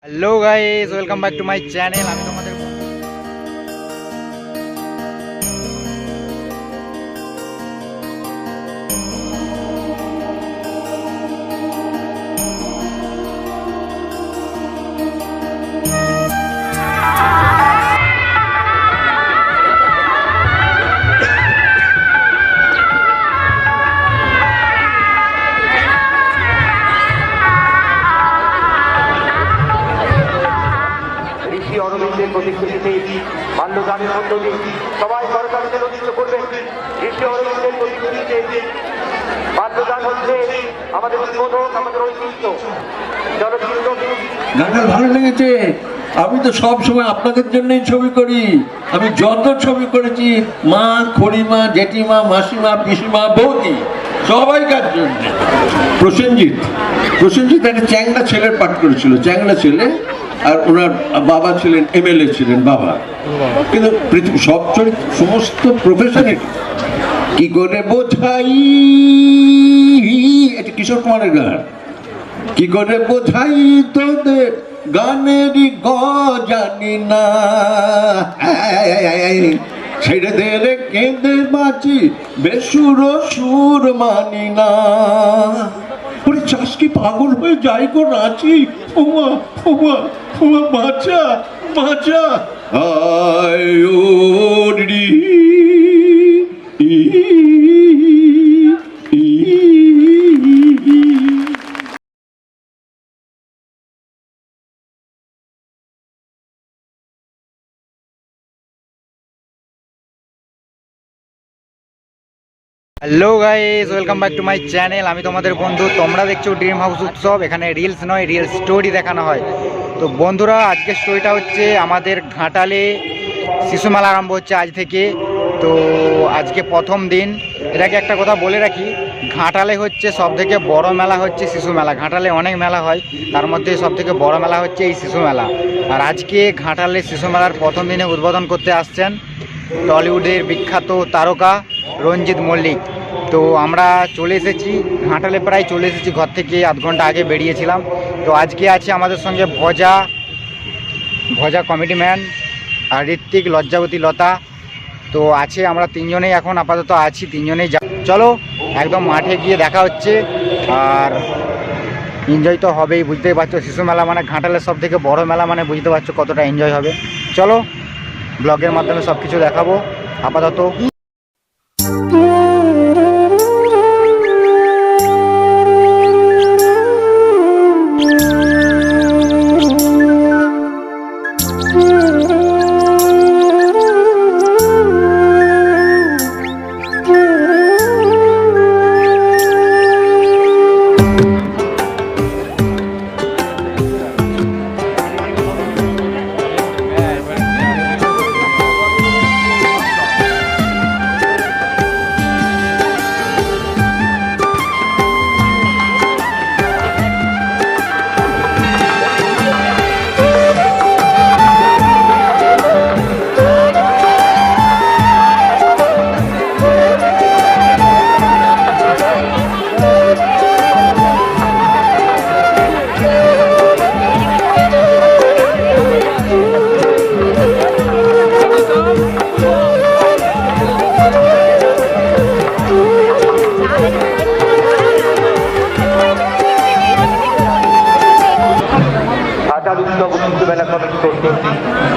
Hello guys, welcome back to my channel. আমি তোমাদের অরবিন্দের প্রতিকৃতিতে মাল্যদানের মধ্য দিয়ে সবাই সরকারকে নথিভুক্ত করবেন। ঋষি অরবিন্দের প্রতিকৃতিতে মাল্যদান হচ্ছে আমাদের উদ্বোধক, আমাদের ঐতিহ্য চলচ্চিত্র। গানটা ভালো লেগেছে। আমি তো সব সময় আপনাদের জন্যই ছবি করি। আমি যত ছবি করেছি মা, খুড়িমা, জেঠিমা, মাসিমা, পিসিমা, বৌদি সবাইকার জন্য। প্রসেনজিৎ একটা চ্যাংড়া ছেলের পাঠ করেছিল, চ্যাংড়া ছেলে, আর ওনার বাবা ছিলেন এমএলএ ছিলেন বাবা। কিন্তু পৃথিবী সব চরিত্র সমস্ত প্রফেশনে কি করে বোঝাই, এটা কিশোর কুমারের গান। কি করে বোঝাই তোদের গানেরই জানি না, ছেড়ে দে কেঁদে বাঁচি বেসুর সুর মানি না। ওরে চাষ কি পাগল হয়ে যাই গো রাঁচি, ওমা ওমা ওমা বাঁচা বাঁচা আয় রি hello guys, welcome back to my channel. আমি তোমাদের বন্ধু, তোমরা দেখছো ড্রিম হাউস উৎসব। এখানে রিলস নয়, রিয়েল স্টোরি দেখানো হয়। তো বন্ধুরা, আজকের স্টোরিটা হচ্ছে আমাদের ঘাটালে শিশু মেলা আরম্ভ হচ্ছে আজ থেকে। তো আজকে প্রথম দিন। এটাকে একটা কথা বলে রাখি, ঘাটালে হচ্ছে সব থেকে বড় মেলা হচ্ছে শিশু মেলা। ঘাটালে অনেক মেলা হয়, তার মধ্যে সব থেকে বড় মেলা হচ্ছে এই শিশু মেলা। আর আজকে ঘাটালে শিশু মেলার প্রথম দিনে উদ্বোধন করতে আসছেন টলিউডের বিখ্যাত তারকা রঞ্জিত মল্লিক। তো আমরা চলে এসেছি ঘাটালে, প্রায় চলে এসেছি, ঘর থেকে আধ ঘন্টা আগে বেরিয়েছিলাম। তো আজকে আছে আমাদের সঙ্গে ভজা কমেডি ম্যান আর ঋত্বিক, লজ্জাবতী, লতা। তো আছে আমরা তিনজনেই এখন আপাতত আছি, তিনজনেই চলো একদম মাঠে গিয়ে দেখা হচ্ছে। আর এনজয় তো হবেই, বুঝতেই পারছো, শিশু মেলা মানে ঘাটালের সব থেকে বড় মেলা, মানে বুঝতে পারছো কতটা এনজয় হবে। চলো ব্লগের মাধ্যমে সব কিছু দেখাবো আপাতত।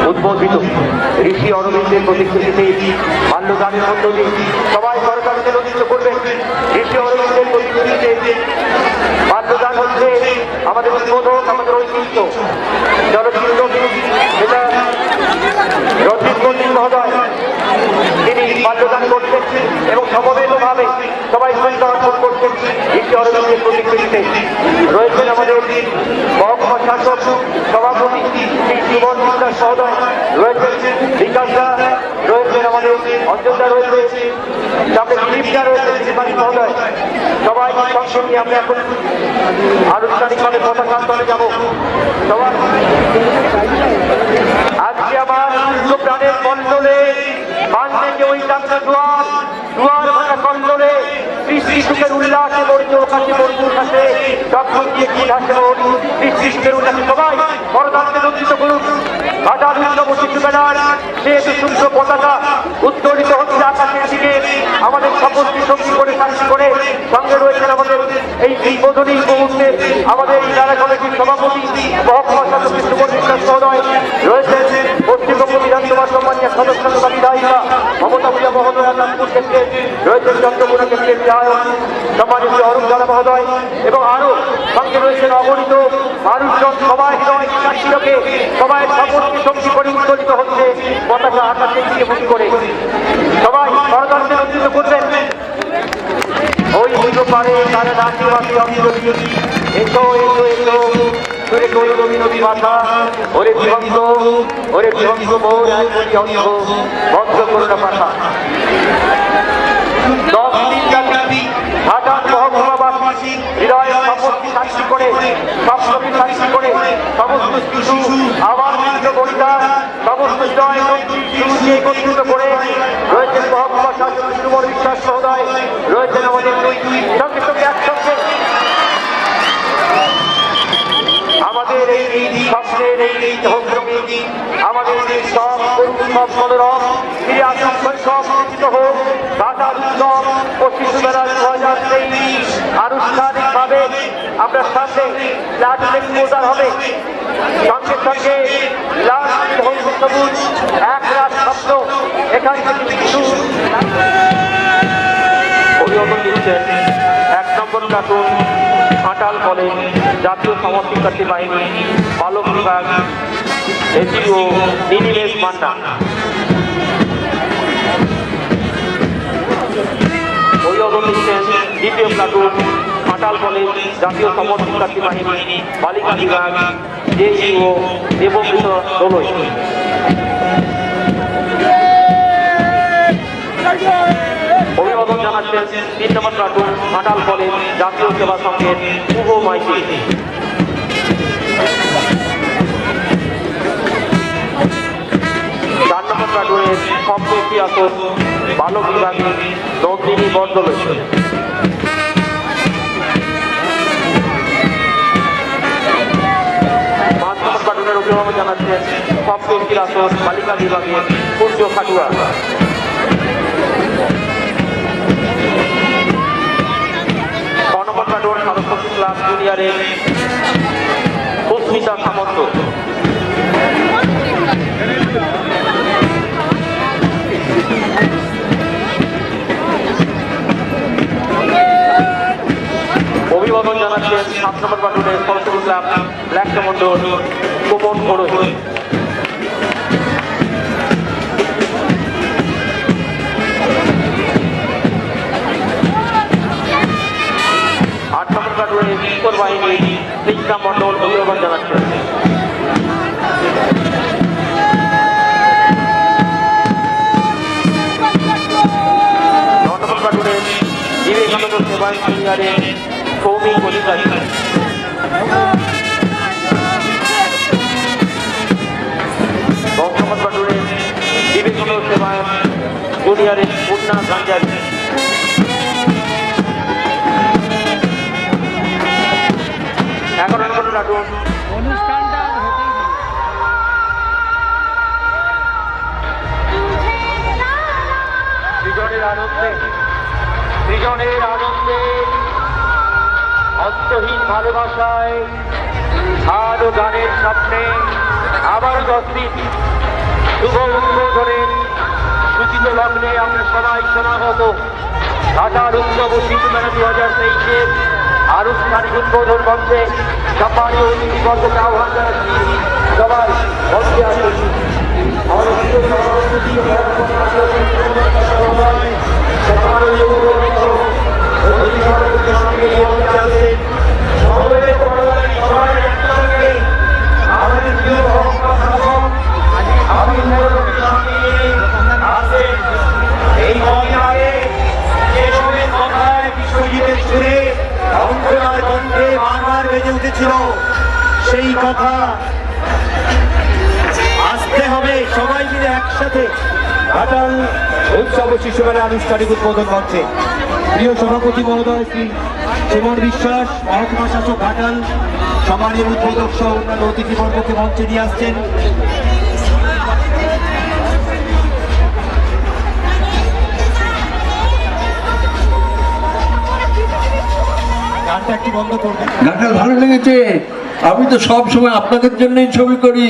উদ্বোধিত ঋষি অরবিন্দের প্রতিকৃতিতে মাল্যদানের মধ্য দিয়ে সবাই সরকারকে নথিভুক্ত করবেন। ঋষি অরবিন্দের প্রতিকৃতিতে মাল্যদান হচ্ছে আমাদের উদ্বোধক, আমাদের ঐতিহ্য চলচ্চিত্র। এটা রঞ্জিত মল্লিক মহোদয়, তিনি মাল্যদান করছেন এবং সমবেতভাবে সবাই শ্রদ্ধা অর্পণ করছেন ঋষি অরবিন্দের প্রতিকৃতিতে। রয়েছেন আমাদের মহকুমা শাসক সভাপতি শ্রী জীবন বিশ্বাস মহোদয়, রয়েছেন বিকাশ দা, রয়েছেন আমাদের অঞ্চলদা, রয়েছে সামনে দিলীপদা, রয়েছে শ্রীমানি মহোদয়। সবাই সঙ্গে নিয়ে আমরা এখন আনুষ্ঠানিকভাবে পতাকা উত্তোলনে যাব। সবাই আজকে আমার প্রাণের কন্দলে মান থেকে ওই টাকা দুয়ার ভাঙা কন্দলে সৃষ্টি সুখের উল্লাসে মরিচ কাছে মরিচুর কাছে যখন গিয়ে কি হাসে সৃষ্টির উল্লাসে সবাই বড়দানকে রঞ্জিত করুন। ঘাটাল উৎসব শিশু মেলার যেহেতু সূর্য পতাকা উত্তোলিত হচ্ছে আকাশের দিকে, আমাদের সকলকে শক্তি করে সাক্ষী করে সঙ্গে রয়েছেন আমাদের এই উদ্বোধনী মুহূর্তে আমাদের এই জেলা কমিটির সভাপতি মহকুমা শাসক সুমন বিশ্বাস মহোদয় রয়েছেন, পশ্চিমবঙ্গ বিধানসভার সম্মানীয় সদস্য তথা বিধায়িকা মমতা প্রিয়া মহোদয় নাগপুর কেন্দ্রে রয়েছেন, চন্দ্রপুরা কেন্দ্রের বিধায়ক সম্মানিত অরুণ জানা মহোদয় এবং আরো সঙ্গে রয়েছেন অগণিত মানুষজন। সবাই সাক্ষীকে সবাই সকলকে শক্তি করে উত্তোলিত হচ্ছে পতাকা আকাশের দিকে মুখ করে। সবাই গণতন্ত্রের রঞ্জিত করবেন। ওই দুটো পারে তারা রাশিবাসী অঞ্চলী এসো এসো এসো সুরে করু রবি নদী মাথা ওরে বিভক্ত মোর এক কোটি অঙ্গ বদ্ধ করুণা পাঠা। 10 দিন ব্যাপী ঘাটাল মহকুমাবাসী হৃদয় সম্পত্তি সাক্ষী করে সপ্তমী সাক্ষী করে সমস্ত শিশু আবার মিত্র বলিদান সমস্ত হৃদয় শিশুকে একত্রিত করে রয়েছেন মহকুমা শাসক সুমন বিশ্বাস মহোদয়, রয়েছেন আমাদের সঙ্গে সঙ্গে একসঙ্গে আমাদের এই স্বপ্নের এই সহযোগী আমাদের এই সব উৎসব মনোরম ফিরে আসুন শৈশব নিশ্চিত হোক। ঘাটাল উৎসব ও শিশু মেলা 2023 আনুষ্ঠানিকভাবে আমরা সামনে লাটলেক প্রচার হবে, সঙ্গে সঙ্গে লাল হলুদ সবুজ এক রাত স্বপ্ন এখান থেকে কিছু অভিযোগ দিচ্ছেন 1 নম্বর প্লাটুন ঘাটাল কলেজ জাতীয় সমাজ শিক্ষার্থী বাহিনী বালক বিভাগ এসিও নীলিমেশ মান্না। অভিযোগ দিচ্ছেন 2য় প্লাটুন ঘাটাল কলেজ জাতীয় সমাজ শিক্ষার্থী বাহিনী বালিকা বিভাগ এসিও দেবমৃত দোলই। অভিবাদন জানাচ্ছেন 3 নম্বর প্লাটুন ঘাটাল কলেজ জাতীয় সেবা সংঘের শুভ মাইতি। 4 নম্বর প্লাটুনের সপ্তমী আসন বালক বিভাগে নন্দিনী বরদলৈ। 5 নম্বর প্লাটুনের অভিভাবক জানাচ্ছেন সপ্তমী আসন বালিকা বিভাগে সূর্য খাটুয়া। 6 নম্বর প্লাটুন সরস্বতী ক্লাব জুনিয়রের সুস্মিতা সামন্ত। 7 নম্বর প্লাটুনের সরস্বতী ক্লাব ব্ল্যাক কমান্ডোর কোমন খোড়ই। 8 নম্বর প্লাটুনের কিশোর বাহিনী শিক্ষা মন্ডল অভিভাবক জানাচ্ছেন। 9 নম্বর প্লাটুনের বিবেকানন্দ সেবা ইঞ্জিনিয়ারের সৌমিক অধিকারী। 10 নম্বর প্লাটুনের বিবেকানন্দ সেবা জুনিয়রের পূর্ণা গাঞ্জারি। 11 নম্বর প্লাটুন সৃজনের আনন্দে অন্তহীন ভালোবাসায় গান ও গানের স্বপ্নে আবার 10 দিন শুভ উদ্বোধনের সূচিত লগ্নে আমরা সবাই সমাগত। ঘাটাল উৎসব ও শিশু মেলা 2023 আনুষ্ঠানিক উদ্বোধন মঞ্চে সম্মানীয় অতিথিবর্গকে আহ্বান জানাচ্ছি। সবাই মঞ্চে আসুন। আমাদের প্রিয় সভাপতি এই মহিলাকে বিশ্বজিতের সুরে অঙ্কনার কণ্ঠে বারবার বেজে উঠেছিল, সেই কথা আসতে হবে। হবে সবাই মিলে একসাথে ঘাটাল উৎসব ও শিশু মেলা আনুষ্ঠানিক উদ্বোধন মঞ্চে। প্রিয় সভাপতি মহোদয় শ্রী সুমন বিশ্বাস, মহকুমা শাসক ঘাটাল, সম্মানীয় উদ্বোধক সহ অন্যান্য অতিথিবর্গকে মঞ্চে নিয়ে আসছেন। গানটা একটু বন্ধ করবেন। ঘাটাল ভালো লেগেছে। আমি তো সব সময় আপনাদের জন্যই ছবি করি।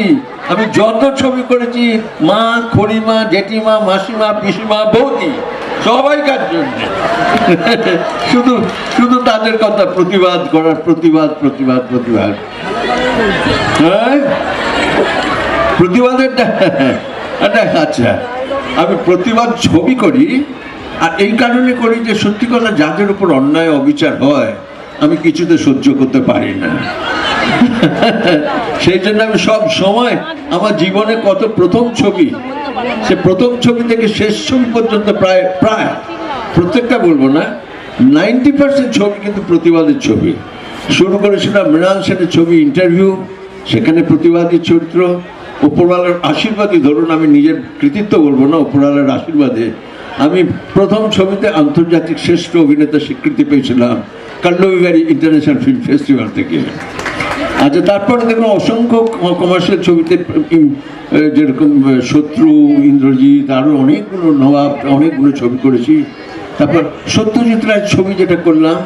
আমি যত ছবি করেছি মা, খড়িমা, জেঠিমা, মাসিমা, পিসিমা, বৌদি সবাইকার জন্য। শুধু শুধু তাদের কথা প্রতিবাদ করার, প্রতিবাদ প্রতিবাদ প্রতিবাদ। হ্যাঁ, প্রতিবাদের আচ্ছা, আমি প্রতিবাদ ছবি করি আর এই কারণে করি যে সত্যি কথা যাদের উপর অন্যায় অবিচার হয় আমি কিছুতে সহ্য করতে পারি না। সেই জন্য আমি সব সময় আমার জীবনে কত প্রথম ছবি, সে প্রথম ছবি থেকে শেষ ছবি পর্যন্ত প্রায় প্রায় প্রত্যেকটা বলবো না, 90% ছবি কিন্তু প্রতিবাদের ছবি। শুরু করেছিলাম মৃণাল সেনের ছবি ইন্টারভিউ, সেখানে প্রতিবাদী চরিত্র। উপরওয়ালার আশীর্বাদই ধরুন, আমি নিজের কৃতিত্ব বলবো না, উপরওয়ালার আশীর্বাদে আমি প্রথম ছবিতে আন্তর্জাতিক শ্রেষ্ঠ অভিনেতা স্বীকৃতি পেয়েছিলাম কার্লোভিভারি ইন্টারন্যাশনাল ফিল্ম ফেস্টিভ্যাল থেকে। আচ্ছা, তারপরে দেখুন অসংখ্য কমার্শিয়াল ছবিতে যেরকম শত্রু, ইন্দ্রজিৎ, আরও অনেকগুলো নবাব, অনেকগুলো ছবি করেছি। তারপর সত্যজিৎ রায়ের ছবি যেটা করলাম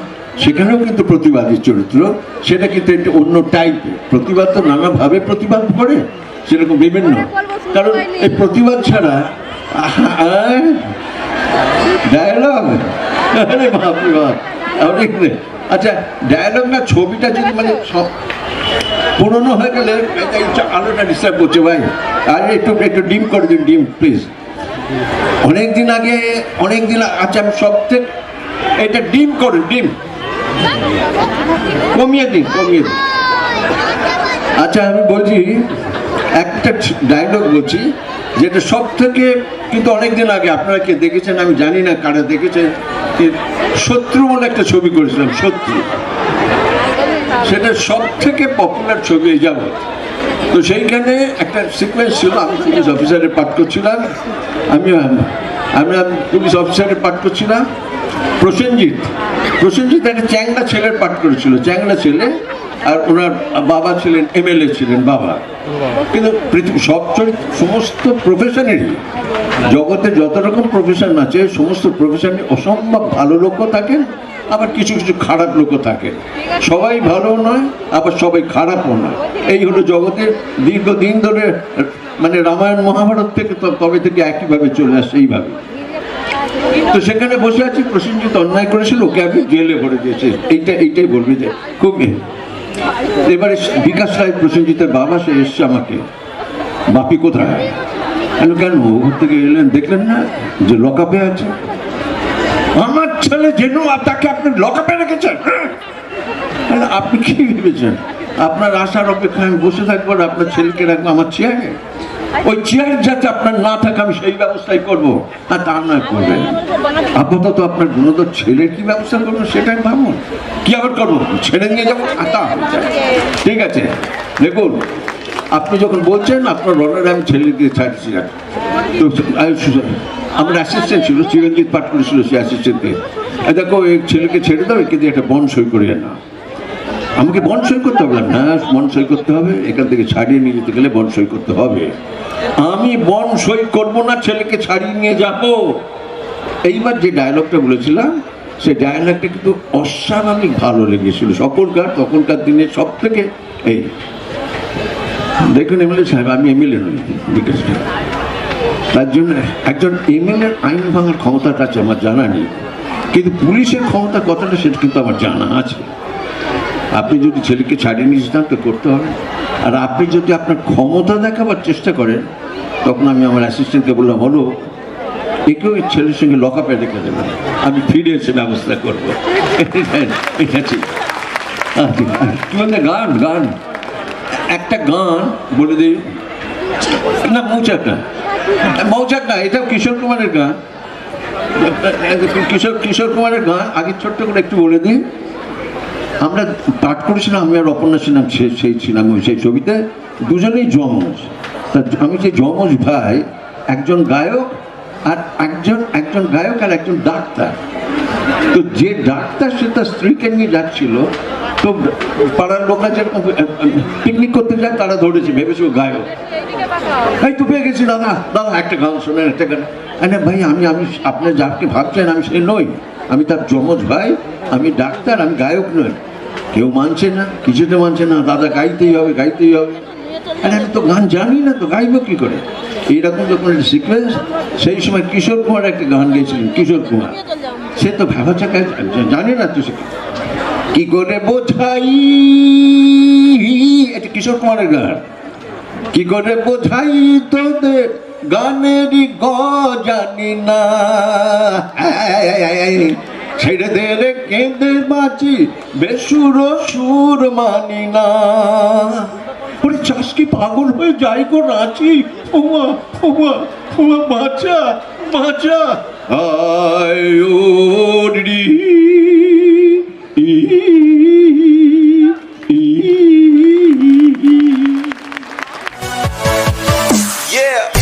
সেখানেও কিন্তু প্রতিবাদী চরিত্র, সেটা কিন্তু একটু অন্য টাইপের। প্রতিবাদ তো নানাভাবে প্রতিবাদ করে, সেরকম বিভিন্ন, কারণ এই প্রতিবাদ ছাড়া ডায়ালগ, আরে বাপরে বাপ, অনেক। আচ্ছা, ডায়ালগ না, ছবিটা যদি মানে সব পুরনো হয়ে গেলে আলোটা ডিস্টার্ব করছে ভাই, আর একটু একটু ডিম করে দিন, ডিম প্লিজ। অনেকদিন আগে, আচ্ছা আমি সব থেকে এটা ডিম করে, ডিম কমিয়ে দিন। আচ্ছা, আমি বলছি একটা ডায়লগ বলছি যেটা সব থেকে, কিন্তু অনেকদিন আগে আপনারা কে দেখেছেন আমি জানি না, কারা দেখেছেন, শত্রু বলে একটা ছবি করেছিলাম, শত্রু। সেটা সব থেকে পপুলার ছবি এই যাবৎ। তো সেইখানে একটা সিকোয়েন্স ছিল, আমি পুলিশ অফিসারের পাঠ করছিলাম, আমি পুলিশ অফিসারের পাঠ করছিলাম। প্রসেনজিৎ একটা চ্যাংড়া ছেলের পাঠ করেছিল, চ্যাংড়া ছেলে, আর ওনার বাবা ছিলেন MLA ছিলেন বাবা। কিন্তু সব চরিত্র সমস্ত প্রফেশনেরই, জগতে যত রকম প্রফেশন আছে সমস্ত প্রফেশনে অসম্ভব ভালো লোকও থাকেন, আবার কিছু কিছু খারাপ লোকও থাকে। সবাই ভালো নয়, আবার সবাই খারাপও নয়। এই হলো জগতের দীর্ঘদিন ধরে, মানে রামায়ণ মহাভারত থেকে তবে থেকে একইভাবে চলে আসছে এইভাবে। তো সেখানে বসে আছি, প্রসেনজিৎ অন্যায় করেছিল, ওকে আমি জেলে ভরে দিয়েছে, এইটাই বলবি যে খুব। এবারে বিকাশ রায় প্রসেনজিতের বাবা, সে এসছে আমাকে, বাপি কোথায়? কেন ওর থেকে এলেন, দেখলেন না যে লকআপে আছে? আমার ছেলে যেন তাকে আপনি লকআপে রেখেছেন? আপনি কি ভেবেছেন আপনার আশার অপেক্ষায় আমি বসে থাকবো আর আপনার ছেলেকে রাখবো আমার চেয়ারে? ওই চেয়ার যাতে আপনার না থাকে আমি সেই ব্যবস্থাই করবো, আর তা নয় করবেন। আপাতত আপনার গুণধর ছেলের কি ব্যবস্থা করবো সেটাই ভাবুন। কি আবার করবো, ছেড়ে নিয়ে যাবো? ঠিক আছে, দেখুন আপনি যখন বলছেন আপনার রনারে আমি ছেলে দিয়ে ছাড়ছি, তো আমার অ্যাসিস্ট্যান্ট ছিল, চিরঞ্জিত পাঠ করেছিল সে অ্যাসিস্ট্যান্টকে, দেখো এই ছেলেকে ছেড়ে দাও, একে দিয়ে একটা বন্ড সই করিয়ে না। আমাকে বন্ড সই করতে হবে না, বন্ড সই করতে হবে, এখান থেকে ছাড়িয়ে নিয়ে যেতে গেলে বন্ড সই করতে হবে। আমি বন্ড সই করবো না, ছেলেকে ছাড়িয়ে নিয়ে যাবো। এইবার যে ডায়লগটা বলেছিলাম সেই ডায়লগটা কিন্তু অস্বাভাবিক ভালো লেগেছিল তখনকার দিনে সব থেকে। এই দেখুন MLA সাহেব, আমি MLA নই, বিকাশ, তার জন্য একজন MLA আইন ভাঙার ক্ষমতাটা আছে আমার জানা নেই, কিন্তু পুলিশের ক্ষমতা কতটা সেটা কিন্তু আমার জানা আছে। আপনি যদি ছেলেকে ছাড়িয়ে নিয়ে যেতাম তো করতে হবে, আর আপনি যদি আপনার ক্ষমতা দেখাবার চেষ্টা করেন, তখন আমি আমার অ্যাসিস্ট্যান্টকে বললাম, হলো একেও ছেলের সঙ্গে লকআপে রেখে দেবেন, আমি ফিরে এসে ব্যবস্থা করবো। ঠিক আছে, কি বলতে গান একটা গান বলে দিই না, মৌচাক না, এটাও কিশোর কুমারের গান, কিশোর কুমারের গান। আগে ছোট্ট করে একটু বলে দিই, আমরা পাঠ করেছিলাম, আমি আর অপর্ণা ছিলাম, সেই ছিলাম সেই ছবিতে, দুজনেই যমজ। তা আমি যে যমজ ভাই, একজন গায়ক আর একজন গায়ক আর একজন ডাক্তার। তো যে ডাক্তার সে তার স্ত্রীকে নিয়ে যাচ্ছিল, তো পাড়ার লোকরা যেরকম পিকনিক করতে যায় তারা ধরেছে, ভেবেছে ও গায়ক। এই তো পেয়ে গেছি দাদা, দাদা একটা গান শোনেন, একটা গান। আরে ভাই, আমি আপনি যাকে ভাবছেন আমি সে নই, আমি তার যমজ ভাই, আমি ডাক্তার, আমি গায়ক নই। কেউ মানছে না, কিছুতে মানছে না, দাদা গাইতেই হবে, গাইতেই হবে। আরে আমি তো গান জানি না, তো গাইব কি করে? এইরকম যখন সিকোয়েন্স, সেই সময় কিশোর কুমার একটা গান গেয়েছিলেন, কিশোর কুমার। সে তো ভাবা চাকায় জানে না, তো সে কি করে বোঝাই, এটা কিশোর কুমারের গান। কি করে বোঝাই তোদের গানেরই গ জানি না, ছেড়ে দে রে কেঁদে বাঁচি, বেসুর সুর মানি না। ওরে চাষ কি পাগল হয়ে যাই গো রাঁচি, ওমা ওমা ওমা, বাঁচা বাঁচা, আয় রি Yeah.